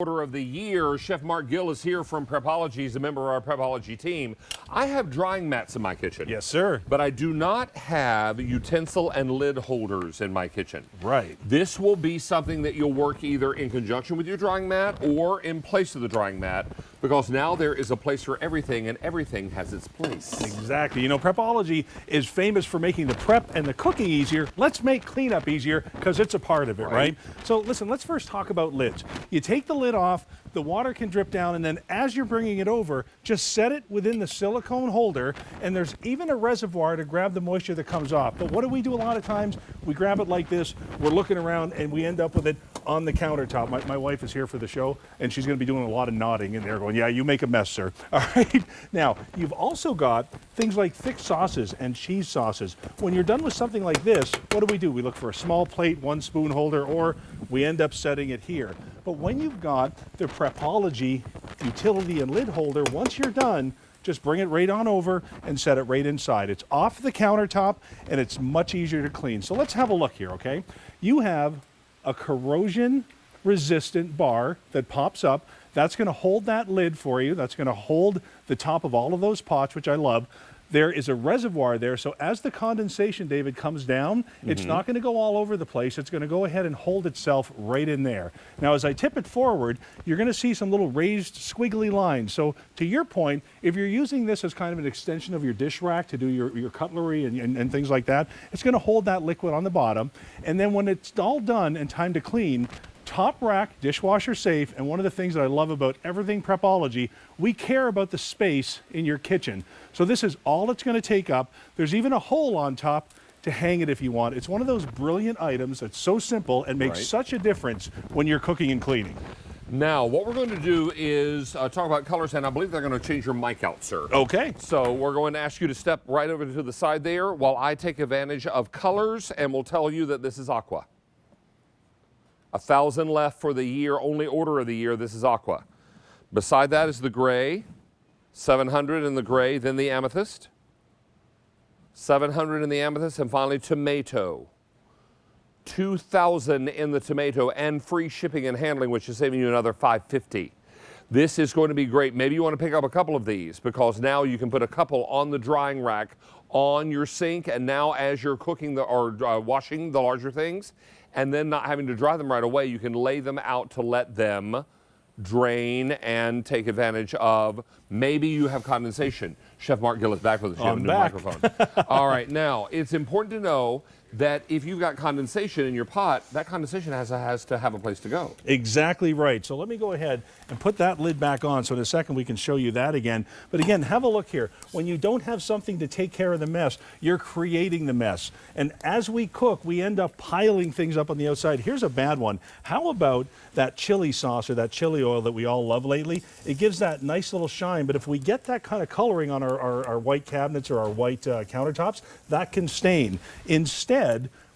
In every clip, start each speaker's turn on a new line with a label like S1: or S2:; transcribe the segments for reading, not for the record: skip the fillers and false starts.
S1: Order of the year. Chef Mark Gill is here from Prepology. He's a member of our Prepology team. I have drying mats in my kitchen.
S2: Yes, sir.
S1: But I do not have utensil and lid holders in my kitchen.
S2: Right.
S1: This will be something that you'll work either in conjunction with your drying mat or in place of the drying mat, because now there is a place for everything and everything has its place.
S2: Exactly. You know, Prepology is famous for making the prep and the cooking easier. Let's make cleanup easier because it's a part of it, right? So listen, let's first talk about lids. You take the lid off, the water can drip down, and then as you're bringing it over, just set it within the silicone holder, and there's even a reservoir to grab the moisture that comes off. But what do we do a lot of times? We grab it like this, we're looking around, and we end up with it on the countertop. My wife is here for the show, and she's going to be doing a lot of nodding in there going, yeah, you make a mess, sir. All right. Now, you've also got things like thick sauces and cheese sauces. When you're done with something like this, what do? We look for a small plate, one spoon holder, or we end up setting it here. But when you've got the Prepology utility and lid holder, once you're done, just bring it right on over and set it right inside. It's off the countertop and it's much easier to clean. So let's have a look here, okay? You have a corrosion resistant bar that pops up. That's going to hold that lid for you. That's going to hold the top of all of those pots, which I love. There is a reservoir there, so as the condensation, David, comes down, it's not going to go all over the place. It's going to go ahead and hold itself right in there. Now, as I tip it forward, you're going to see some little raised squiggly lines. So to your point, if you're using this as kind of an extension of your dish rack to do your cutlery and things like that, it's going to hold that liquid on the bottom. And then when it's all done and time to clean, top rack, dishwasher safe, and one of the things that I love about everything Prepology, we care about the space in your kitchen. So this is all it's going to take up. There's even a hole on top to hang it if you want. It's one of those brilliant items that's so simple and makes such a difference when you're cooking and cleaning.
S1: Now, what we're going to do is talk about colors, and I believe they're going to change your mic out, sir.
S2: Okay.
S1: So we're going to ask you to step right over to the side there while I take advantage of colors, and we'll tell you that this is Aqua. 1,000 left for the year, only order of the year, this is Aqua. Beside that is the gray, 700 in the gray, then the Amethyst, 700 in the Amethyst, and finally tomato. 2,000 in the tomato, and free shipping and handling, which is saving you another $550. This is going to be great. Maybe you want to pick up a couple of these, because now you can put a couple on the drying rack on your sink, and now as you're cooking or washing the larger things, and then not having to dry them right away, you can lay them out to let them drain and take advantage of. Maybe you have condensation. Chef Mark Gill is back with us. You have a new microphone. All right, now it's important to know that if you've got condensation in your pot, that condensation has to have a place to go.
S2: Exactly right. So let me go ahead and put that lid back on, so in a second we can show you that again. But again, have a look here. When you don't have something to take care of the mess, you're creating the mess. And as we cook, we end up piling things up on the outside. Here's a bad one. How about that chili sauce or that chili oil that we all love lately? It gives that nice little shine, but if we get that kind of coloring on our white cabinets or our white countertops, that can stain. Instead,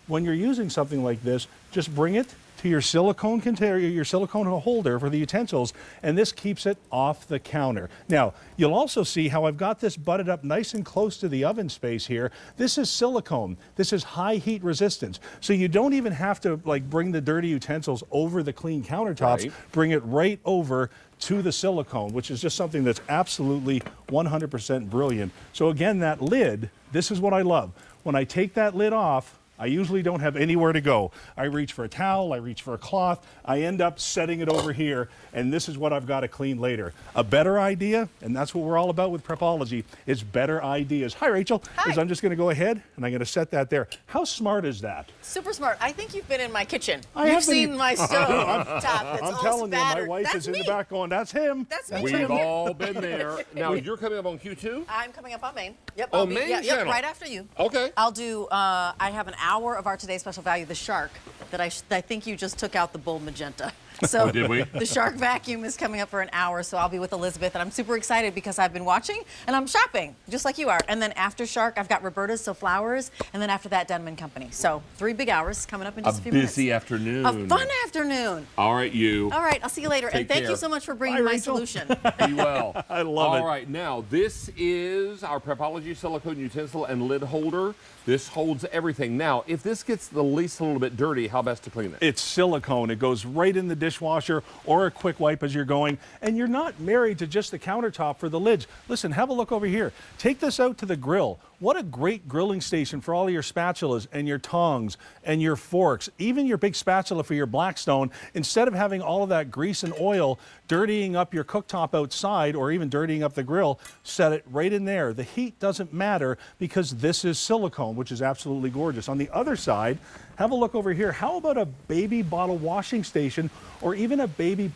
S2: when you're using something like this, just bring it to your silicone container, your silicone holder for the utensils, and this keeps it off the counter. Now, you'll also see how I've got this butted up nice and close to the oven space here. This is silicone. This is high heat resistance. So you don't even have to bring the dirty utensils over the clean countertops. Bring it right over to the silicone, which is just something that's absolutely 100% brilliant. So again, that lid, this is what I love. When I take that lid off, I usually don't have anywhere to go. I reach for a towel, I reach for a cloth, I end up setting it over here, and this is what I've got to clean later. A better idea, and that's what we're all about with Prepology, is better ideas. Hi, Rachel.
S3: Hi.
S2: I'm just going to go ahead, and I'm going to set that there. How smart is that?
S3: Super smart. I think you've been in my kitchen.
S2: You've
S3: seen my stove top that's
S2: I'm
S3: all
S2: telling
S3: spattered.
S2: you, my wife is in the back going, that's him.
S3: That's me.
S1: We've all been there. Now, you're coming up on Q2?
S3: I'm coming up on Main. Yep.
S1: Oh, Main
S3: Yep,
S1: channel.
S3: right after you.
S1: Okay.
S3: I'll do, I have an hour of our Today's Special Value, the shark, that I think you just took out the bold magenta. So
S1: did we?
S3: The shark vacuum is coming up for an hour, so I'll be with Elizabeth, and I'm super excited because I've been watching and I'm shopping, just like you are. And then after shark, I've got Roberta's, so flowers, and then after that, Denman Company. So 3 big hours coming up in just a few minutes.
S1: A busy afternoon.
S3: A fun afternoon.
S1: All right, you.
S3: All right, I'll see you later.
S1: Take
S3: and thank
S1: care.
S3: you so much for bringing my solution.
S1: Be well.
S2: I love it.
S1: All right, now this is our Prepology Silicone Utensil and Lid Holder. This holds everything. Now, if this gets the least a little bit dirty, how best to clean it?
S2: It's silicone. It goes right in the dishwasher or a quick wipe as you're going. And you're not married to just the countertop for the lids. Listen, have a look over here. Take this out to the grill. What a great grilling station for all of your spatulas and your tongs and your forks, even your big spatula for your Blackstone. Instead of having all of that grease and oil dirtying up your cooktop outside or even dirtying up the grill, set it right in there. The heat doesn't matter because this is silicone, which is absolutely gorgeous. On the other side, have a look over here. How about a baby bottle washing station or even a baby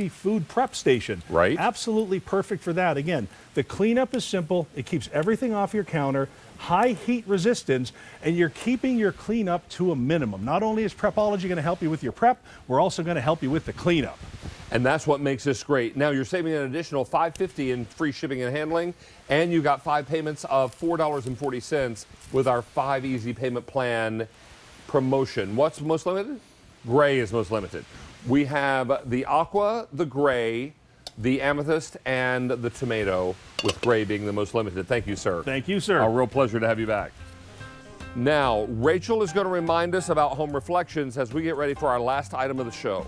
S2: food prep station?
S1: Right.
S2: Absolutely perfect for that. Again, the cleanup is simple. It keeps everything off your counter, high heat resistance, and you're keeping your cleanup to a minimum. Not only is Prepology going to help you with your prep, we're also going to help you with the cleanup.
S1: And that's what makes this great. Now you're saving an additional $5.50 in free shipping and handling, and you got 5 payments of $4.40 with our 5 easy payment plan promotion. What's most limited? Gray is most limited. We have the Aqua, the Gray, the Amethyst, and the Tomato, with Gray being the most limited. Thank you, sir.
S2: Thank you, sir.
S1: A real pleasure to have you back. Now, Rachel is going to remind us about home reflections as we get ready for our last item of the show.